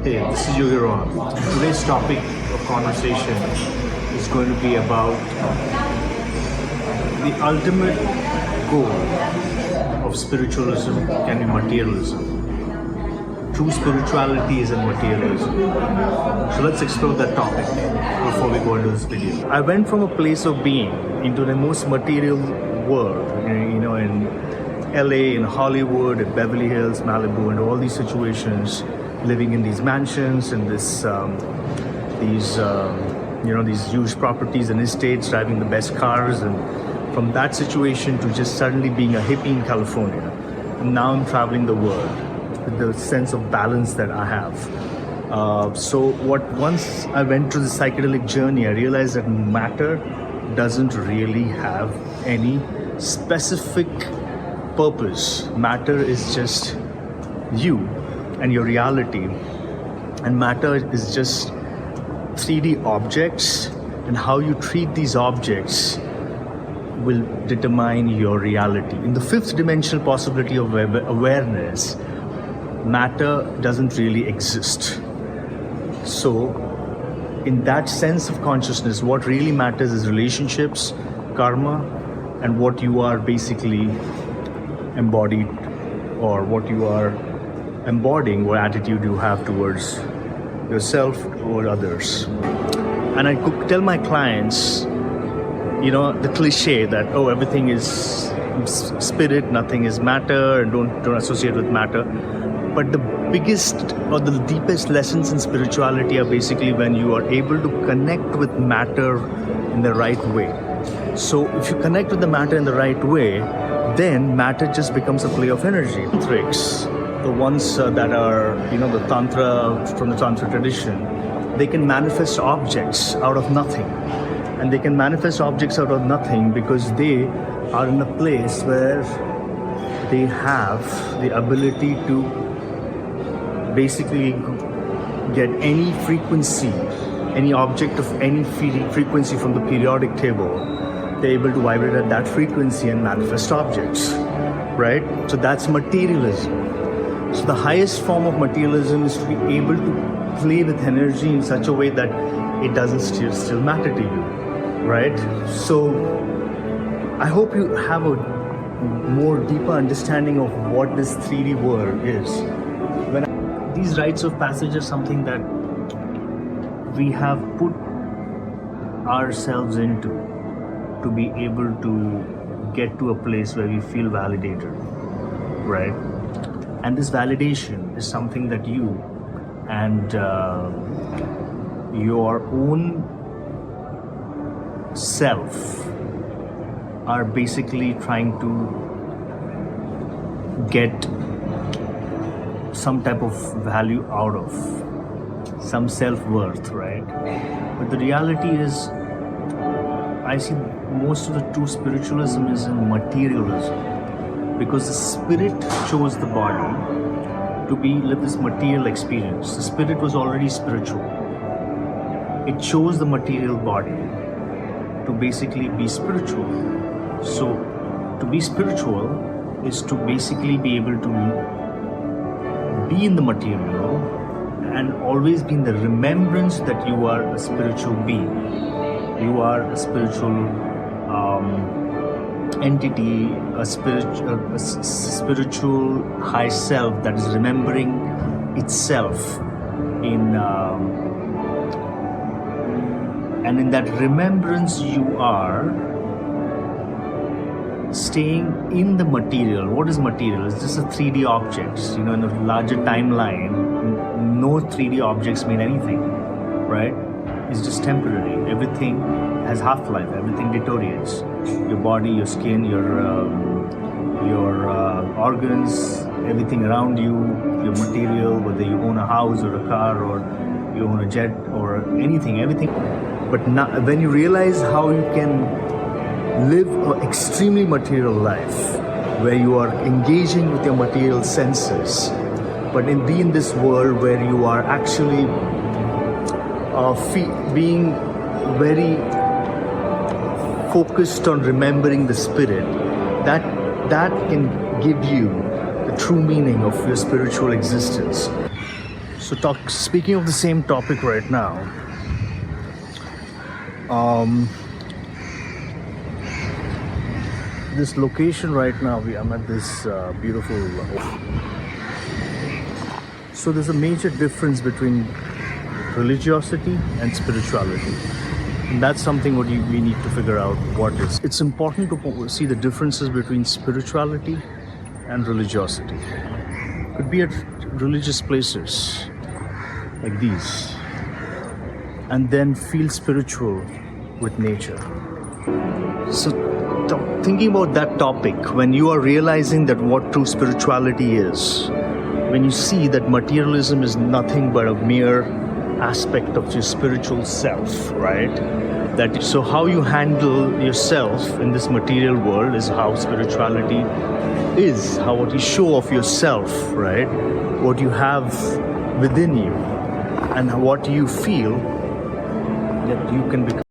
Hey, this is Yogi Rohan. Today's topic of conversation is going to be about the ultimate goal of spiritualism can be materialism. True spirituality is in materialism. So let's explore that topic before we go into this video. I went from a place of being into the most material world, in LA, in Hollywood, in Beverly Hills, Malibu, and all these situations, living in these mansions and these huge properties and estates, driving the best cars, and from that situation to just suddenly being a hippie in California. And now I'm traveling the world with the sense of balance that I have. Once I went through the psychedelic journey, I realized that matter doesn't really have any specific purpose. Matter is just you and your reality, and matter is just 3D objects, and how you treat these objects will determine your reality. In the fifth dimensional possibility of awareness, matter doesn't really exist. So in that sense of consciousness, what really matters is relationships, karma, and what you are basically embodied, or what you are embodying, what attitude you have towards yourself or others. And I could tell my clients, the cliché that, everything is spirit, nothing is matter, and don't associate with matter. But the biggest or the deepest lessons in spirituality are basically when you are able to connect with matter in the right way. So if you connect with the matter in the right way, then matter just becomes a play of energy. Tricks, the ones that are, the Tantra, from the Tantra tradition, they can manifest objects out of nothing. And they can manifest objects out of nothing because they are in a place where they have the ability to basically get any frequency, any object of any frequency from the periodic table. They're able to vibrate at that frequency and manifest objects, right? So that's materialism. So the highest form of materialism is to be able to play with energy in such a way that it doesn't still matter to you, right? So I hope you have a more deeper understanding of what this 3D world is. These rites of passage are something that we have put ourselves into to be able to get to a place where we feel validated, right? And this validation is something that you and your own self are basically trying to get some type of value out of, some self-worth, right? But the reality is, I see most of the true spiritualism is in materialism, because the spirit chose the body to live this material experience. The spirit was already spiritual. It chose the material body to basically be spiritual. So to be spiritual is to basically be able to be in the material and always be in the remembrance that you are a spiritual being. You are a spiritual entity, a spiritual high self that is remembering itself and in that remembrance you are staying in the material. What is material? It's just a 3D objects. In a larger timeline, no 3D objects mean anything, right? It's just temporary. Everything has half-life. Everything deteriorates. Your body, your skin, your organs, everything around you, your material, whether you own a house or a car or you own a jet or anything, everything. But now, when you realize how you can live an extremely material life, where you are engaging with your material senses, but be in this world where you are actually being very focused on remembering the spirit, that can give you the true meaning of your spiritual existence. Speaking of the same topic right now, this location right now, I'm at this beautiful. So there's a major difference between religiosity and spirituality. And that's something we need to figure out what is. It's important to see the differences between spirituality and religiosity. Could be at religious places like these, and then feel spiritual with nature. So thinking about that topic, when you are realizing that what true spirituality is, when you see that materialism is nothing but a mere aspect of your spiritual self, right? So how you handle yourself in this material world is how spirituality is, how what you show of yourself, right? What you have within you and what you feel that you can become.